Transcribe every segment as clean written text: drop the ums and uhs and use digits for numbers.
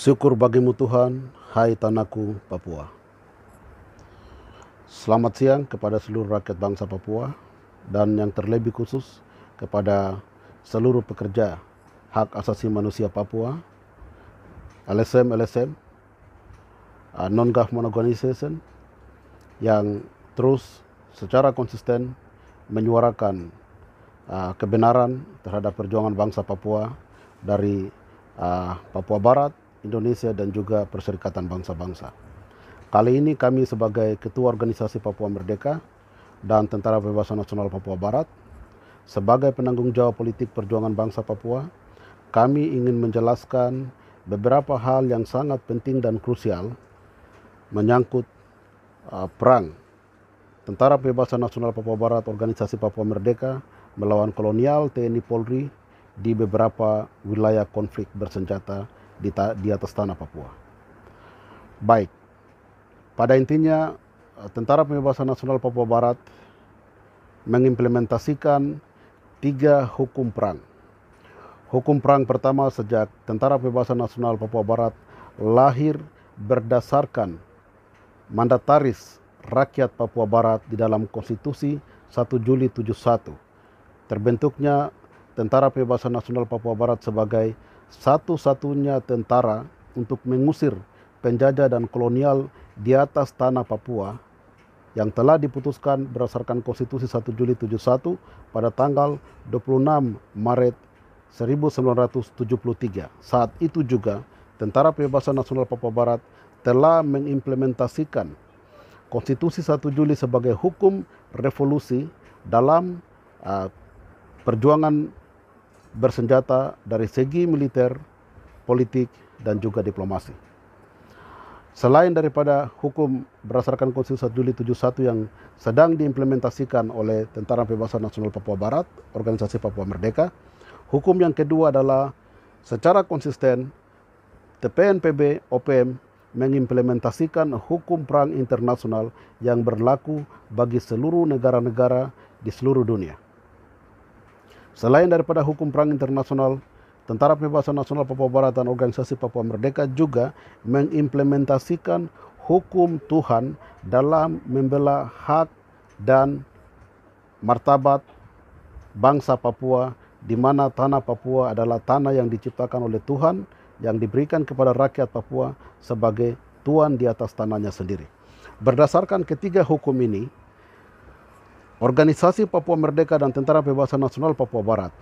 Syukur bagimu Tuhan, hai tanahku Papua. Selamat siang kepada seluruh rakyat bangsa Papua dan yang terlebih khusus kepada seluruh pekerja hak asasi manusia Papua, LSM, non-government organization yang terus secara konsisten menyuarakan kebenaran terhadap perjuangan bangsa Papua dari Papua Barat, Indonesia dan juga Perserikatan Bangsa-Bangsa. Kali ini kami sebagai Ketua Organisasi Papua Merdeka dan Tentara Pembebasan Nasional Papua Barat, sebagai penanggung jawab politik perjuangan bangsa Papua, kami ingin menjelaskan beberapa hal yang sangat penting dan krusial menyangkut perang Tentara Pembebasan Nasional Papua Barat Organisasi Papua Merdeka melawan kolonial TNI Polri di beberapa wilayah konflik bersenjata di atas tanah Papua. Baik, pada intinya Tentara Pembebasan Nasional Papua Barat mengimplementasikan 3 hukum perang. Hukum perang pertama sejak Tentara Pembebasan Nasional Papua Barat lahir berdasarkan mandataris rakyat Papua Barat di dalam Konstitusi 1 Juli 71. Terbentuknya Tentara Pembebasan Nasional Papua Barat sebagai satu-satunya tentara untuk mengusir penjajah dan kolonial di atas tanah Papua yang telah diputuskan berdasarkan Konstitusi 1 Juli 71 pada tanggal 26 Maret 1973. Saat itu juga Tentara Pembebasan Nasional Papua Barat telah mengimplementasikan Konstitusi 1 Juli sebagai hukum revolusi dalam perjuangan bersenjata dari segi militer, politik, dan juga diplomasi. Selain daripada hukum berdasarkan Konstitusi 1 Juli 71 yang sedang diimplementasikan oleh Tentara Pembebasan Nasional Papua Barat, Organisasi Papua Merdeka, hukum yang kedua adalah secara konsisten TPNPB OPM mengimplementasikan hukum perang internasional yang berlaku bagi seluruh negara-negara di seluruh dunia. Selain daripada hukum perang internasional, Tentara Pembebasan Nasional Papua Barat dan Organisasi Papua Merdeka juga mengimplementasikan hukum Tuhan dalam membela hak dan martabat bangsa Papua, di mana tanah Papua adalah tanah yang diciptakan oleh Tuhan, yang diberikan kepada rakyat Papua sebagai tuan di atas tanahnya sendiri. Berdasarkan ketiga hukum ini, Organisasi Papua Merdeka dan Tentara Pembebasan Nasional Papua Barat,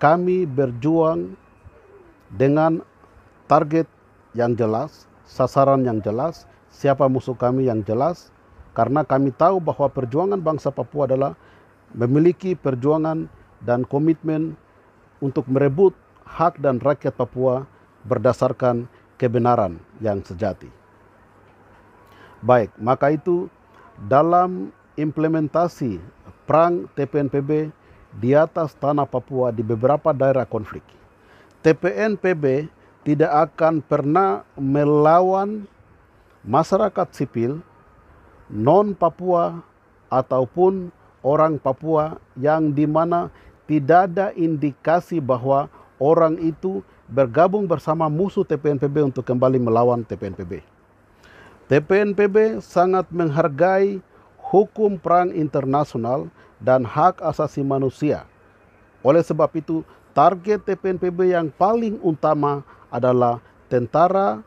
kami berjuang dengan target yang jelas, sasaran yang jelas, siapa musuh kami yang jelas, karena kami tahu bahwa perjuangan bangsa Papua adalah memiliki perjuangan dan komitmen untuk merebut hak dan rakyat Papua berdasarkan kebenaran yang sejati. Baik, maka itu dalam implementasi perang TPNPB di atas tanah Papua di beberapa daerah konflik, TPNPB tidak akan pernah melawan masyarakat sipil non-Papua ataupun orang Papua yang dimana tidak ada indikasi bahwa orang itu bergabung bersama musuh TPNPB untuk kembali melawan TPNPB. TPNPB sangat menghargai hukum perang internasional dan hak asasi manusia. Oleh sebab itu, target TPNPB yang paling utama adalah tentara